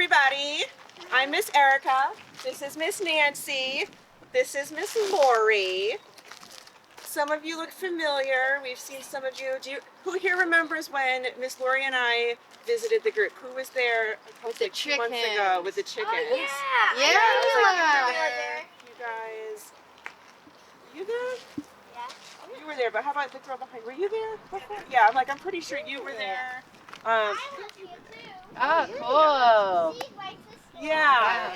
everybody. I'm Miss Erica. This is Miss Nancy. This is Miss Lori. Some of you look familiar. We've seen some of you. Who here remembers when Miss Lori and I visited the group? Who was there With the 2 months ago with the chickens? Oh, Yeah, yeah. you guys. You there? Yeah. Oh, you were there, but how about the girl behind? Were you there before? Yeah, I'm pretty sure you were there. I was here too. Oh, cool. See, my sister. Yeah.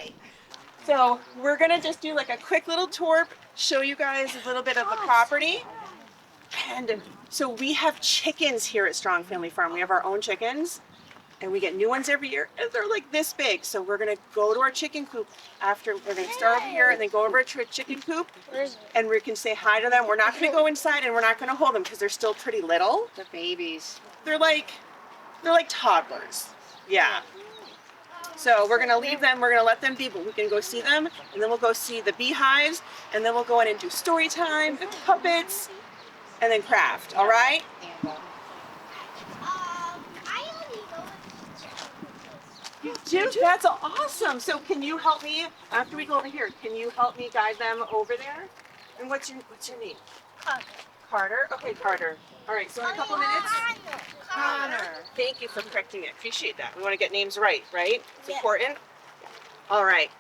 So we're gonna just do like a quick little tour, show you guys a little bit of the property. And so we have chickens here at Strong Family Farm. We have our own chickens and we get new ones every year and they're like this big. So we're gonna go to our chicken coop after, we're gonna start over here and then go over to a chicken coop and we can say hi to them. We're not gonna go inside and we're not gonna hold them because they're still pretty little. The babies. They're like toddlers. Yeah. So we're gonna leave them, we're gonna let them be, but we can go see them, and then we'll go see the beehives, and then we'll go in and do story time, the puppets, and then craft, all right? I only go with You do? That's awesome. So can you help me, after we go over here, can you help me guide them over there? And what's your name? Carter. Carter? Okay, Carter. All right, so in a couple minutes. Connor. Thank you for correcting me. I appreciate that. We want to get names right? It's Yeah. important. All right.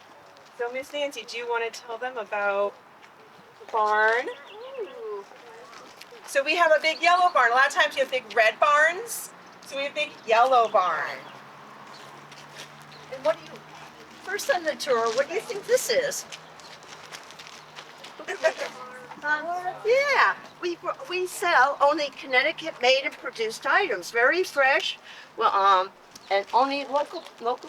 So Miss Nancy, do you want to tell them about the barn? So we have a big yellow barn. A lot of times you have big red barns. So we have a big yellow barn. And what do you, first on the tour, what do you think this is? Yeah, we sell only Connecticut made and produced items, very fresh, well, and only local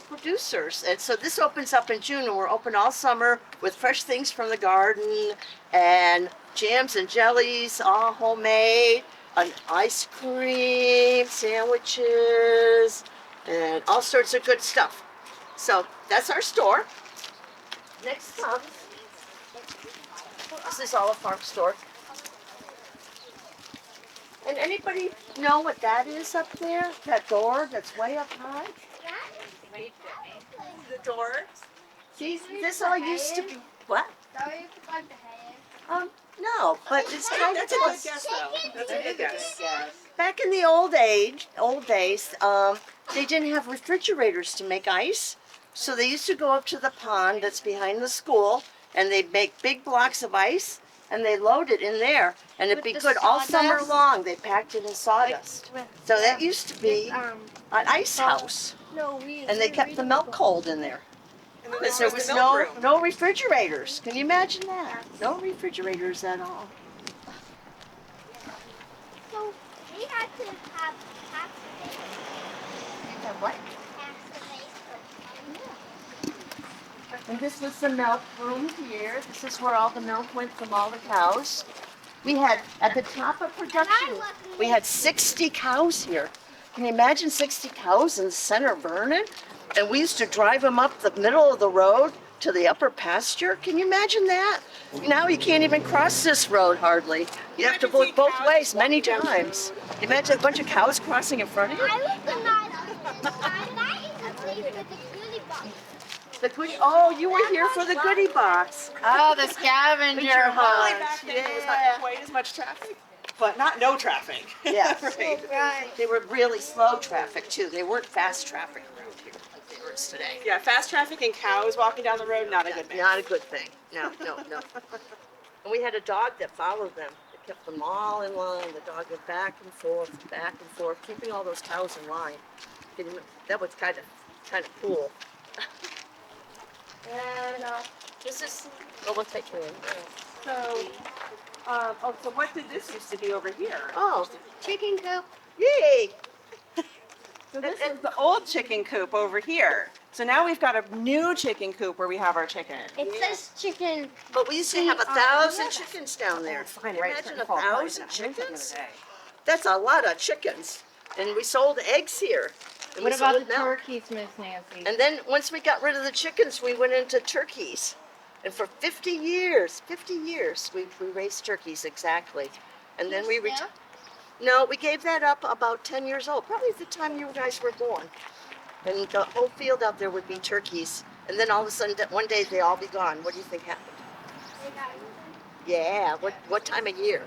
producers. And so this opens up in June, and we're open all summer with fresh things from the garden and jams and jellies, all homemade, and ice cream, sandwiches, and all sorts of good stuff. So that's our store. Next comes. This is Olive Farm store. And anybody know what that is up there? That door that's way up high? The door. See, this all used to be what? Sorry for the hair. No, but it's kind of That's a good guess, though. That's a good guess. back in the old days, they didn't have refrigerators to make ice, so they used to go up to the pond that's behind the school, and they'd make big blocks of ice, and they load it in there, and it'd be With the good all summer sawdust? long. They packed it in sawdust. So that used to be an ice house, No, and they kept the milk cold in there. And then Because there there was was the milk room. no refrigerators. Can you imagine that? No refrigerators at all. So we had to have half the day. What? Half the day. And this was the milk room here. This is where all the milk went from all the cows. We had, at the top of production, we had 60 cows here. Can you imagine 60 cows in the center of Vernon? And we used to drive them up the middle of the road to the upper pasture. Can you imagine that? Now you can't even cross this road hardly. You have to go both ways many times. Imagine a bunch of cows crossing in front of you. I recognize that is the place with the goodie box. The goodie, oh, you were here for the goodie box. Oh, the scavenger Probably hunt. back then there was not quite as much traffic, but not no traffic. Yes. Right. They were really slow traffic too. They weren't fast traffic around here like they were today. Yeah, fast traffic and cows walking down the road, not a good thing. Not a good thing. No. And we had a dog that followed them. It kept them all in line. The dog went back and forth, keeping all those cows in line. That was kind of cool. And this is. Oh, we'll take you in. So, so what did this used to be over here? Oh, Chicken coop. yay! So this is the old chicken coop over here. So now we've got a new chicken coop where we have our chickens. It says chicken. But we used to have 1,000 chickens down there. Fine, Imagine 1,000 chickens. That's a lot of chickens. And we sold eggs here. And What we about sold the milk. turkeys, Miss Nancy? And then once we got rid of the chickens, we went into turkeys. And for 50 years, we raised turkeys exactly. And then we No, we gave that up about 10 years old, probably the time you guys were born. and the whole field out there would be turkeys. And then all of a sudden, one day they all be gone. What do you think happened? Yeah. What time of year?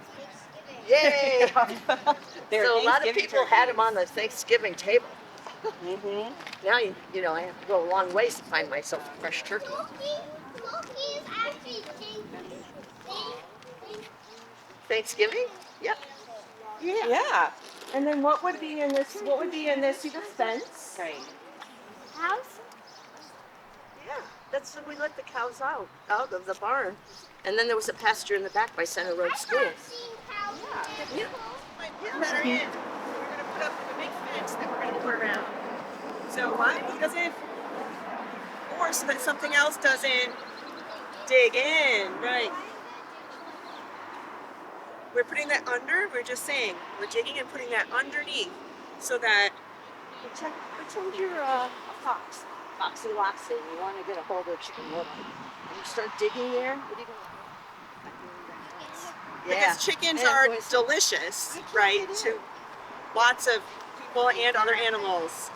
Yay! They're So a lot of Thanksgiving people had them turkeys. on the Thanksgiving table. Mhm. Now you know I have to go a long ways to find myself a fresh turkey. Loki is actually Thanksgiving? Yep. Yeah. Yeah. And then what would be in this? What would be in this? See the fence? Right. house. Yeah. That's when we let the cows out of the barn. And then there was a pasture in the back by Center Road School. I've seen cows. Yeah. That are in. We're gonna put up a big fence that we're gonna put around. So what? He doesn't, or so that something else doesn't dig in, right? We're putting that under. We're just saying we're digging and putting that underneath, so that Pretend you're a fox. Foxy Loxy. You want to get a hold of chicken little. And you start digging there. What are you going to do? Yeah. because chickens And are boys- delicious, right? To lots of people and other animals.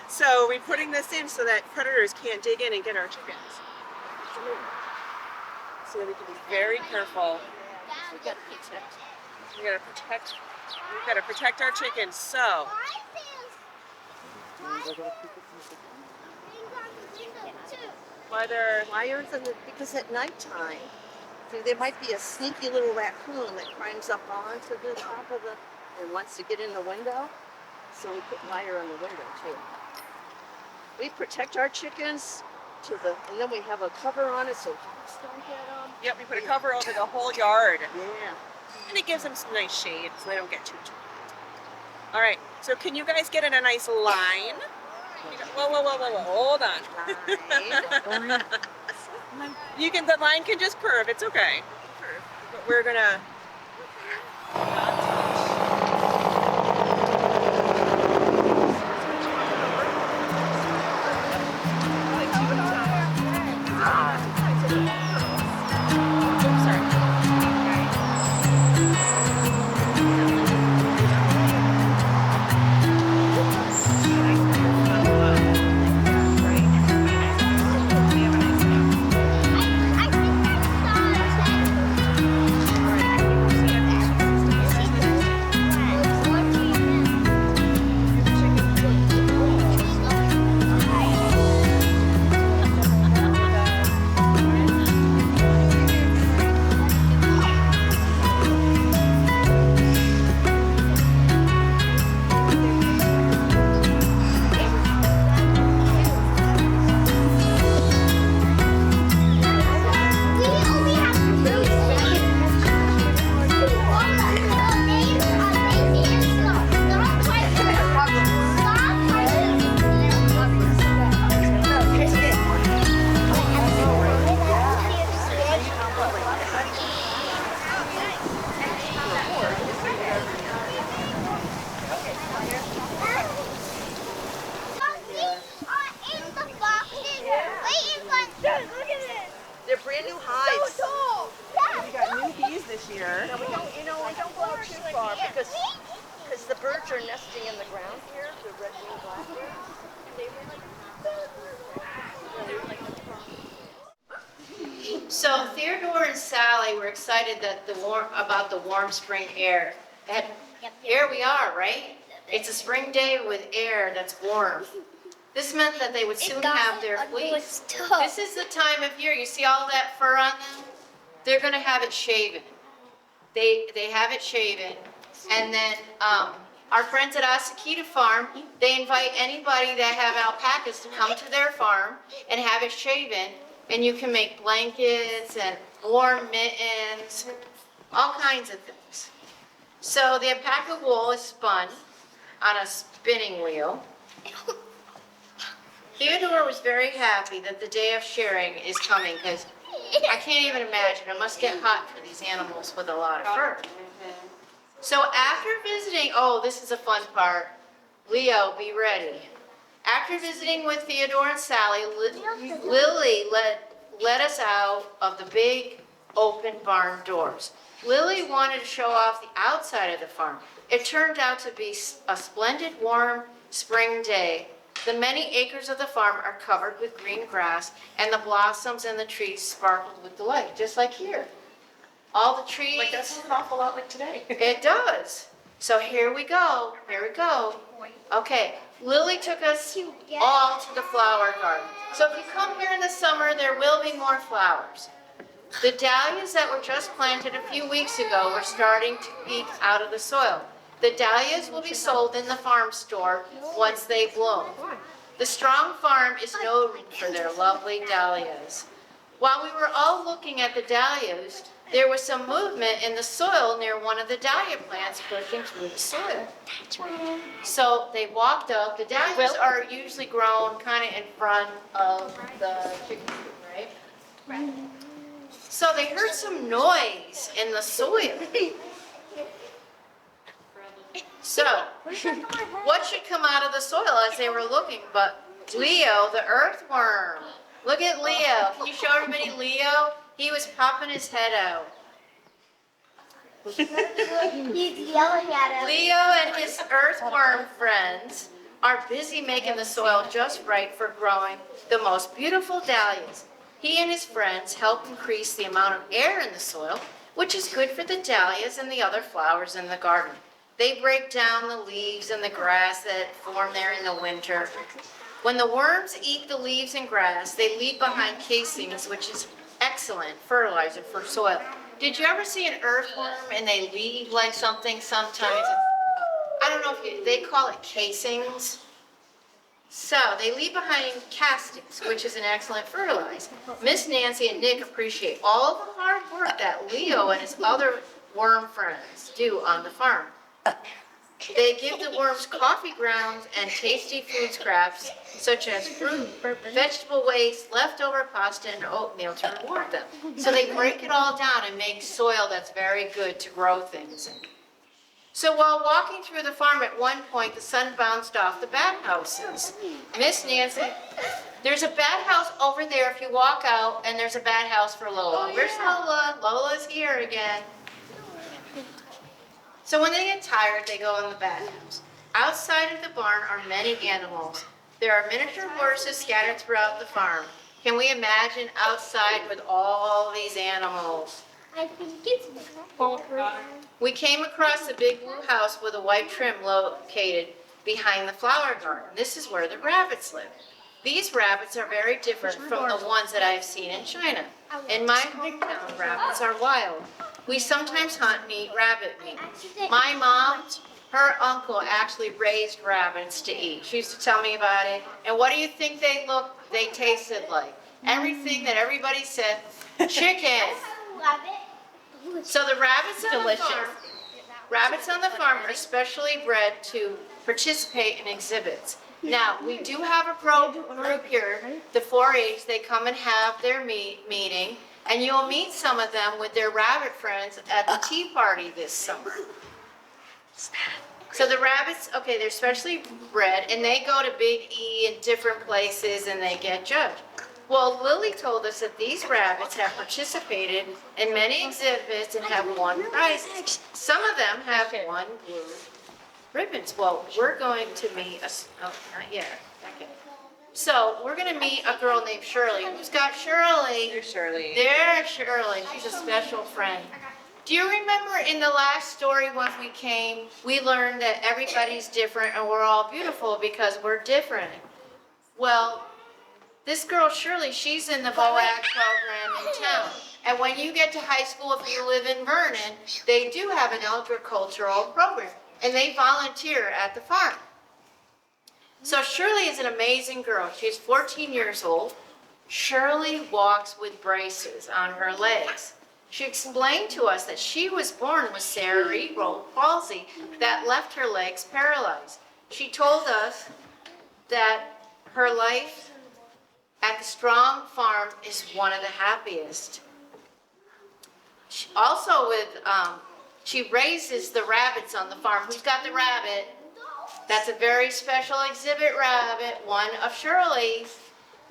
So we're putting this in so that predators can't dig in and get our chickens. So we can be very careful. We got to protect. We gotta protect our chickens. So whether Why aren't they? Because at nighttime, there might be a sneaky little raccoon that climbs up onto the top of the and wants to get in the window. So we put wire on the window too. We protect our chickens and then we have a cover on it so dogs don't get them. yep, we put a cover over the whole yard, Yeah. and it gives them some nice shade so they don't get too dry. All right. So can you guys get in a nice line? Whoa! Hold on. Line. You can. The line can just curve. It's okay. But we're gonna. They're brand new hives. We got new bees this year. Now we don't go out too far because the birds are nesting in the ground here, the red-winged blackbird. So Theodore and Sally were excited that about the warm spring air. And here we are, right? It's a spring day with air that's warm. This meant that they would soon have their fleece. This is the time of year. You see all that fur on them? They're going to have it shaven. They have it shaven, and then our friends at Asakita Farm, they invite anybody that have alpacas to come to their farm and have it shaven, and you can make blankets and warm mittens, all kinds of things. So the alpaca wool is spun on a spinning wheel. Theodore was very happy that the day of shearing is coming because I can't even imagine. It must get hot for these animals with a lot of fur. So after visiting, oh, this is a fun part. Leo, be ready. After visiting with Theodore and Sally, Lily let us out of the big open barn doors. Lily wanted to show off the outside of the farm, It turned out to be a splendid warm spring day. The many acres of the farm are covered with green grass, and the blossoms and the trees sparkled with delight, just like here. All the trees. Like that sounds an awful lot like today. It does. So here we go. Here we go. Okay, Lily took us all to the flower garden. So if you come here in the summer, there will be more flowers. The dahlias that were just planted a few weeks ago were starting to peek out of the soil. The dahlias will be sold in the farm store once they bloom. The Strong Farm is known for their lovely dahlias. While we were all looking at the dahlias, there was some movement in the soil near one of the dahlia plants pushing through the soil. So they walked up. The dahlias are usually grown kind of in front of the chicken coop, right? So they heard some noise in the soil. So, what should come out of the soil as they were looking but Leo, the earthworm. Look at Leo. Can you show everybody Leo? He was popping his head out. He's yelling at us. Leo and his earthworm friends are busy making the soil just right for growing the most beautiful dahlias. He and his friends help increase the amount of air in the soil, which is good for the dahlias and the other flowers in the garden. They break down the leaves and the grass that form there in the winter. When the worms eat the leaves and grass, they leave behind casings, which is excellent fertilizer for soil. Did you ever see an earthworm and they leave like something sometimes? I don't know if they call it casings. So they leave behind castings, which is an excellent fertilizer. Miss Nancy and Nick appreciate all the hard work that Leo and his other worm friends do on the farm. They give the worms coffee grounds and tasty food scraps, such as fruit, vegetable waste, leftover pasta, and oatmeal to reward them. So they break it all down and make soil that's very good to grow things in. So while walking through the farm at one point, the sun bounced off the bat houses. Miss Nancy, there's a bat house over there if you walk out, and there's a bat house for Lola. Where's Lola? Lola's here again. So when they get tired, they go in the bat house. Outside of the barn are many animals. There are miniature horses scattered throughout the farm. Can we imagine outside with all these animals? I think it's We came across the big blue house with a white trim located behind the flower garden. This is where the rabbits live. These rabbits are very different from the ones that I have seen in China. In my hometown, rabbits are wild. We sometimes hunt and eat rabbit meat. My mom, her uncle actually raised rabbits to eat. She used to tell me about it. And what do you think they tasted like? Everything that everybody said, chicken. love it. So the rabbits on the farm are specially bred to participate in exhibits. Now, we do have a pro group here, the 4-H, they come and have their meeting, and you'll meet some of them with their rabbit friends at the tea party this summer. So the rabbits, okay, they're specially bred, and they go to Big E in different places, and they get judged. Well, Lily told us that these rabbits have participated in many exhibits and have won prizes. Some of them have won blue ribbons. Well, we're going to meet not yet. Okay. So we're going to meet a girl named Shirley. Who's got Shirley? Here's Shirley. There's Shirley. She's a special friend. Do you remember in the last story when we came, we learned that everybody's different and we're all beautiful because we're different? Well, this girl Shirley, she's in the BOAG program in town. And when you get to high school, if you live in Vernon, they do have an agricultural program. And they volunteer at the farm. So Shirley is an amazing girl. She's 14 years old. Shirley walks with braces on her legs. She explained to us that she was born with cerebral palsy that left her legs paralyzed. She told us that her life at the Strong Farm is one of the happiest. She raises the rabbits on the farm. Who's got the rabbit? That's a very special exhibit rabbit, one of Shirley's.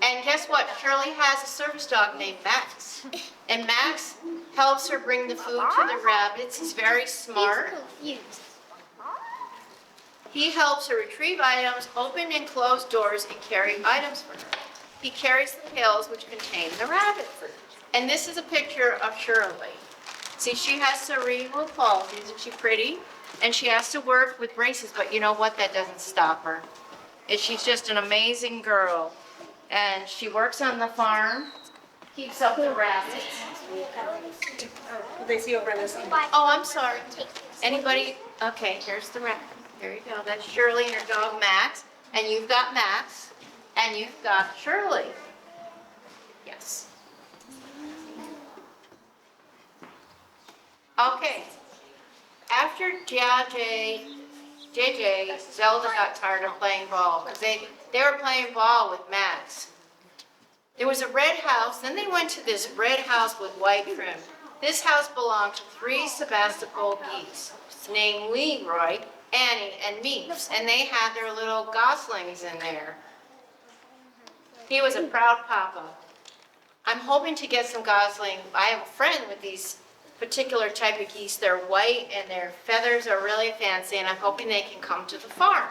And guess what? Shirley has a service dog named Max. And Max helps her bring the food to the rabbits. He's very smart. He helps her retrieve items, open and close doors, and carry items for her. He carries the pails which contain the rabbit food. And this is a picture of Shirley. See, she has cerebral palsy. Isn't she pretty? And she has to work with braces, but you know what? That doesn't stop her. She's just an amazing girl. And she works on the farm, keeps up the rabbits. They see over in this. Oh, I'm sorry. Anybody? Okay, here's the rabbit. Here you go. That's Shirley and her dog Max. And you've got Max. And you've got Shirley. Yes. Okay. After JJ, Zelda got tired of playing ball because they were playing ball with Max. There was a red house, then they went to this red house with white trim. This house belonged to 3 Sebastopol geese named Leroy, Annie, and Meeps, and they had their little goslings in there. He was a proud papa. I'm hoping to get some gosling. I have a friend with these particular type of geese. They're white and their feathers are really fancy, and I'm hoping they can come to the farm.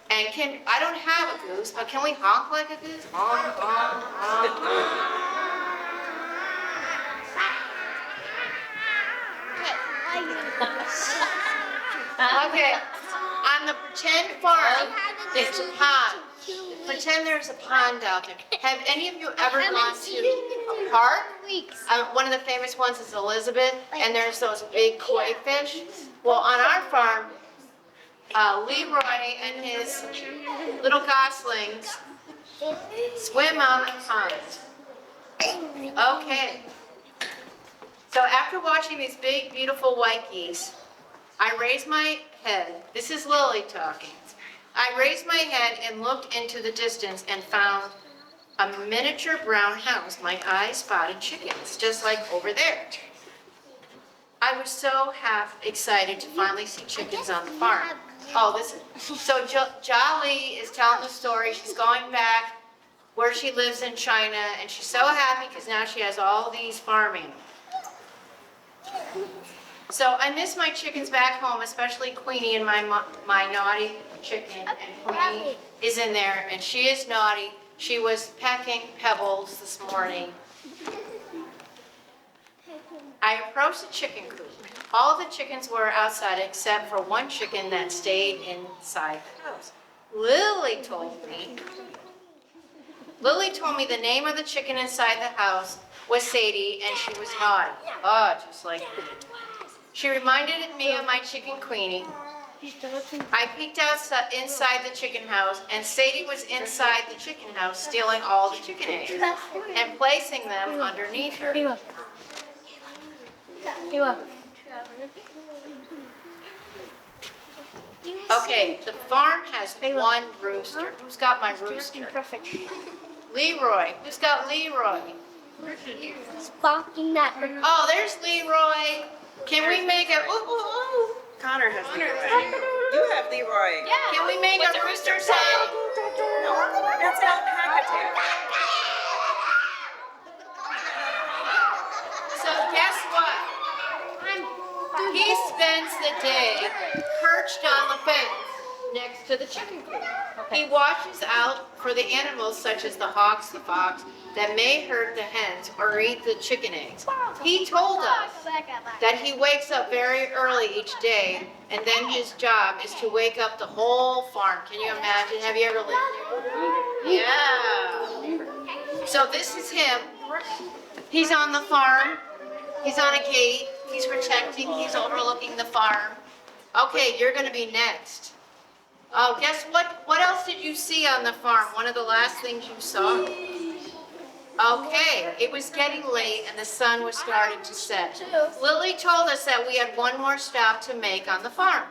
And I don't have a goose, but can we honk like a goose? Honk, honk, honk. Okay, on the pretend farm, there's a pond. Pretend there's a pond out there. Have any of you ever gone to a park? One of the famous ones is Elizabeth, and there's those big koi fish. Well, on our farm, Leroy and his little goslings swim on the pond. Okay. So after watching these big, beautiful white geese, I raised my head. This is Lily talking. I raised my head and looked into the distance and found a miniature brown house. My eyes spotted chickens, just like over there. I was so excited to finally see chickens on the farm. Oh, so Jolly is telling the story. She's going back where she lives in China, and she's so happy because now she has all these farm animals. So I miss my chickens back home, especially Queenie and my naughty chicken. And Queenie is in there, and she is naughty. She was pecking pebbles this morning. I approached the chicken coop. All of the chickens were outside except for one chicken that stayed inside the house. Lily told me the name of the chicken inside the house was Sadie, and she was naughty. Oh, just like me. She reminded me of my chicken Queenie. I peeked inside the chicken house, and Sadie was inside the chicken house stealing all the chicken eggs and placing them underneath her. Okay, the farm has one rooster. Who's got my rooster? Leroy. Who's got Leroy? Oh, there's Leroy. Can we make a ooh, ooh, ooh? Connor has Leroy. You have Leroy. Yeah. Can we make a rooster sound? That's alpaca. So guess what? He spends the day perched on the fence next to the chicken coop. He watches out for the animals such as the hawks, the fox, that may hurt the hens or eat the chicken eggs. He told us that he wakes up very early each day, and then his job is to wake up the whole farm. Can you imagine? Have you ever lived there? Yeah. So this is him. He's on the farm. He's on a gate. He's protecting. He's overlooking the farm. Okay, you're going to be next. Oh, guess what? What else did you see on the farm? One of the last things you saw? Okay, it was getting late and the sun was starting to set. Lily told us that we had one more stop to make on the farm.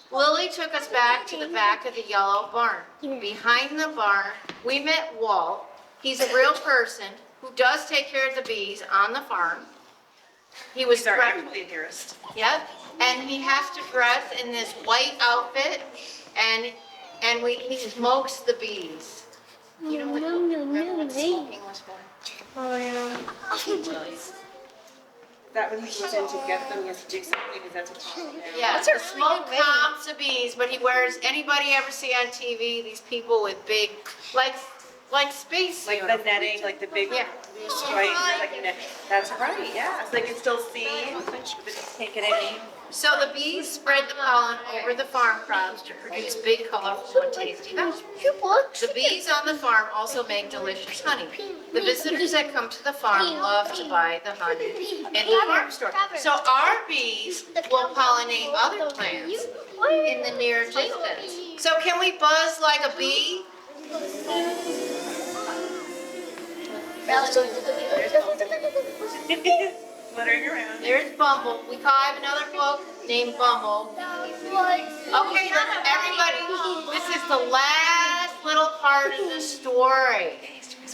Lily took us back to the back of the yellow barn. Behind the barn, we met Walt. He's a real person who does take care of the bees on the farm. He was Our amphitheorist. Yep, and he has to dress in this white outfit, and he smokes the bees. You know what smoking was for? Oh yeah. that when he goes in to get them, he has to dig something because that's a problem. Yeah, What's her the smoke freaking name? calms the bees, but he wears, anybody ever see on TV, these people with big, like space Like the uniforms? netting, like the big Yeah. stripes, like net. That's right, yeah. So they can still see, but can't get any. So the bees spread the pollen over the farm crops to produce big, colorful, and tasty vegetables. The bees on the farm also make delicious honey. The visitors that come to the farm love to buy the honey in the farm store. So our bees will pollinate other plants in the near distance. So can we buzz like a bee? Fluttering around. There's Bumble. I have another book named Bumble. Okay, everybody, this is the last little part of the story.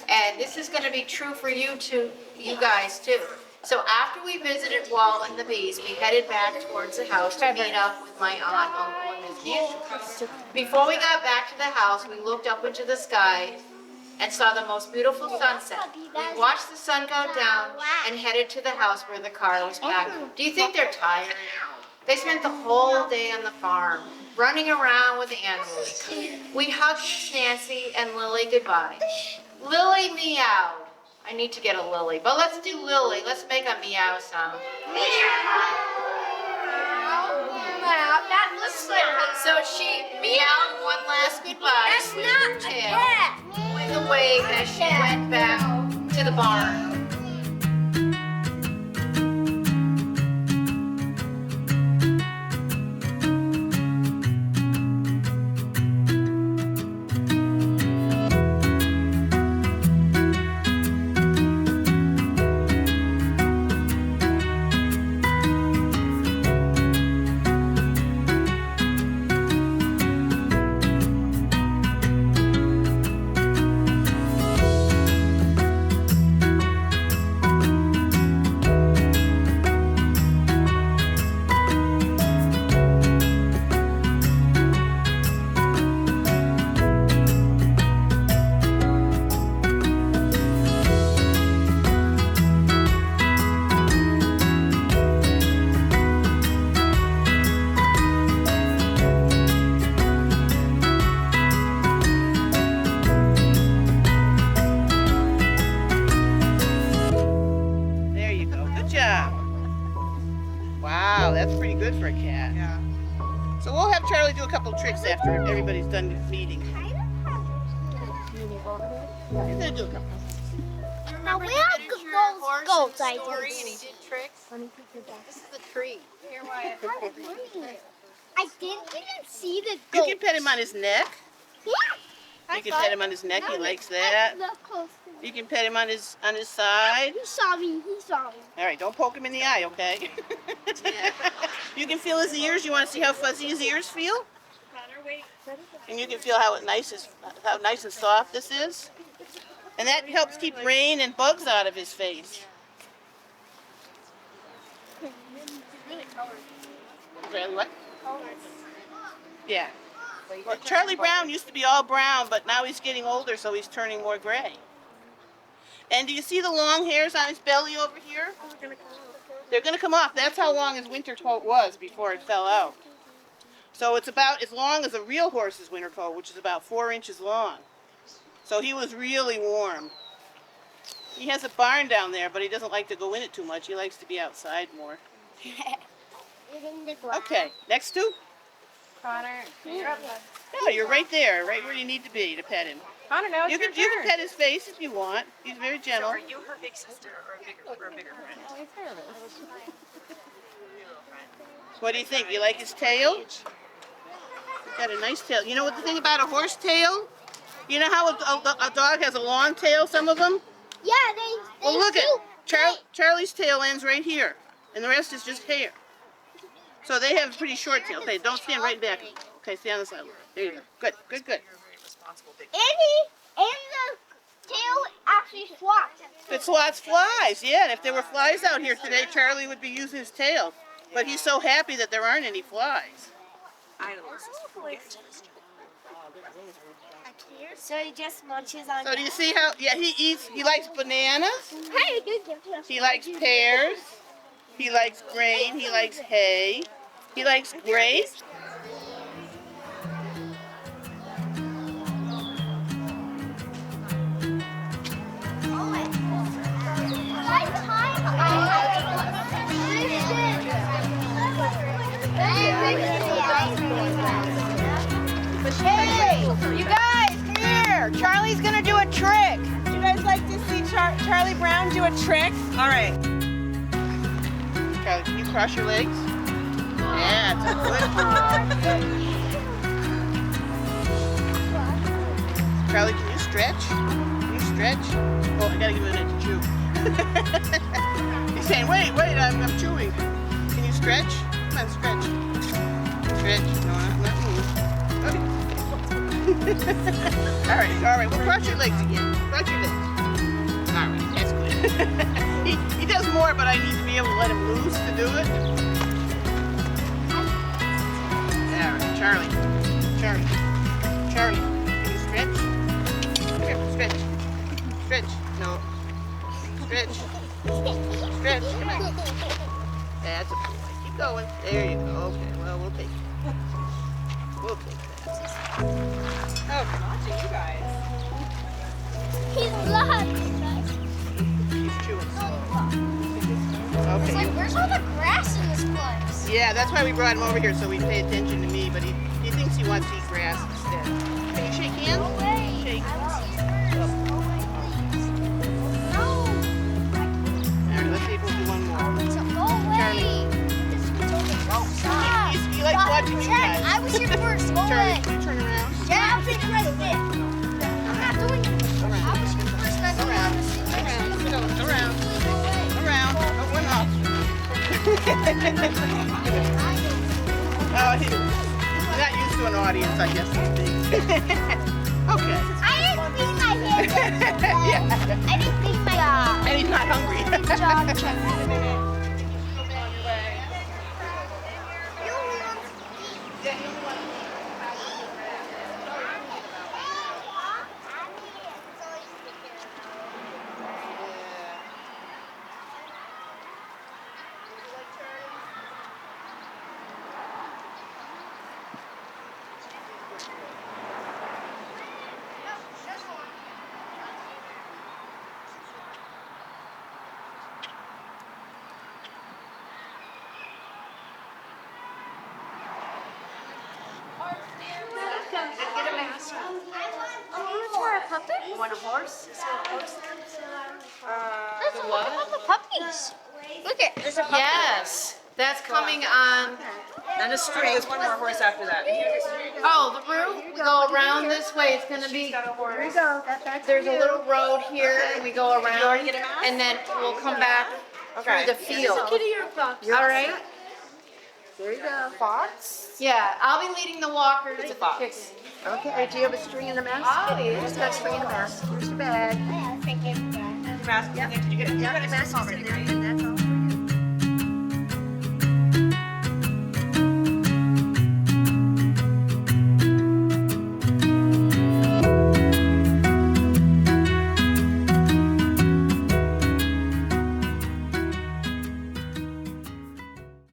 And this is gonna be true for you too, you guys too. So after we visited Walt and the bees, we headed back towards the house to meet up with my aunt, uncle, and his niece. Before we got back to the house, we looked up into the sky and saw the most beautiful sunset. We watched the sun go down and headed to the house where the car was parked. Do you think they're tired? They spent the whole day on the farm, running around with the animals. We hugged Nancy and Lily goodbye. Lily meowed. I need to get a Lily, but let's do Lily. Let's make a meow sound. That looks like So she meowed one last goodbye. That's not a tail cat. with a wave as she went back to the barn. There you go. Good job. Wow, that's pretty good for a cat. Yeah. So we'll have Charlie do a couple tricks after everybody's done meeting. He's gonna do a couple. Now we have goats, I Story, and he think. did tricks. This is the tree. Here, Wyatt. I didn't even see the You goat. can pet him on his neck. Yeah. You can pet him on his neck. He likes that. Look close to me. You can pet him on his side. He saw me. He saw me. All right, don't poke him in the eye, okay? You can feel his ears. You want to see how fuzzy his ears feel? Connor, wait. And you can feel how nice and soft this is. And that helps keep rain and bugs out of his face. Really what? Yeah. Well, Charlie Brown used to be all brown, but now he's getting older, so he's turning more gray. And do you see the long hairs on his belly over here? They're going to come off. That's how long his winter coat was before it fell out. So it's about as long as a real horse's winter coat, which is about 4 inches long. So he was really warm. He has a barn down there, but he doesn't like to go in it too much. He likes to be outside more. Okay, next two. Connor, you're up. No, you're right there, right where you need to be to pet him. Connor, now it's You your can turn. pet his face if you want. He's very So gentle. are you her big sister or a bigger friend? What do you think? You like his tail? He's got a nice tail. You know what the thing about a horse tail? You know how a dog has a long tail, some of them? Yeah, they Well, look do. at Charlie's tail ends right here, and the rest is just hair. So they have a pretty short tail. Okay, don't stand right back. Okay, stay on the side. There you go. Good, good, good. And the tail actually swaps. It swats flies, yeah. And if there were flies out here today, Charlie would be using his tail. But he's so happy that there aren't any flies. I don't know. So he just munches on. So do you see how? Yeah, he likes bananas. Hey, good gift. He likes pears. He likes grain. He likes hay. He likes grapes. Hey, you guys, come here. Charlie's gonna do a trick. Do you guys like to see Charlie Brown do a trick? All right. Charlie, can you cross your legs? Yeah, it's a good boy. Charlie, can you stretch? Can you stretch? Oh, I gotta give him a minute to chew. He's saying, wait, I'm chewing. Can you stretch? Come on, stretch. Stretch. No, not move. Okay. all right. Well, cross your legs again. Cross your legs. All right, that's good. he does more, but I need to be able to let him loose to do it. All right, Charlie. Can you stretch? Here, stretch. Stretch. No. Stretch. Stretch. Come on. That's a boy. Keep going. There you go. Okay, well, we'll take it. We'll take that. Oh, Watching you guys. He's lost. he's chewing slow. It's Okay. like, where's all the grass in this place? Yeah, that's why we brought him over here, so he'd pay attention to me, but he thinks he wants to eat grass instead. Can you shake hands? No way. Shake. I will see you first. No. All right, let's see if we'll do one more. So go away. Stop. He likes Stop. watching you Jack, guys. I was here first. Go Charlie, away. can you turn around? Jack, I'm thinking like this. I'm not doing it. I was here first. And I don't want to see Around. Go away. Around. Oh, one off. Oh, he's not used to an audience, I guess. Okay. I didn't beat my hand. Yeah. I didn't beat my And he's not hungry. Good job, Chuck. You want a horse? Look at the puppies. Look at there's a puppy. Yes, that's coming on. And a string. There's one more horse after that. Oh, the route. We go around this way. It's gonna be. Here we go. There's a little road here, and we go around, get a mask? and then we'll come back Okay. through the field. All right. There you go. Fox? Yeah, I'll be leading the walkers. The chicks. Okay. Do you have a string and a mask? Oh, yeah. Just got a string and a mask. Here's your bag. Mask. Did you get it? Yeah, the mask is in there, and that's all.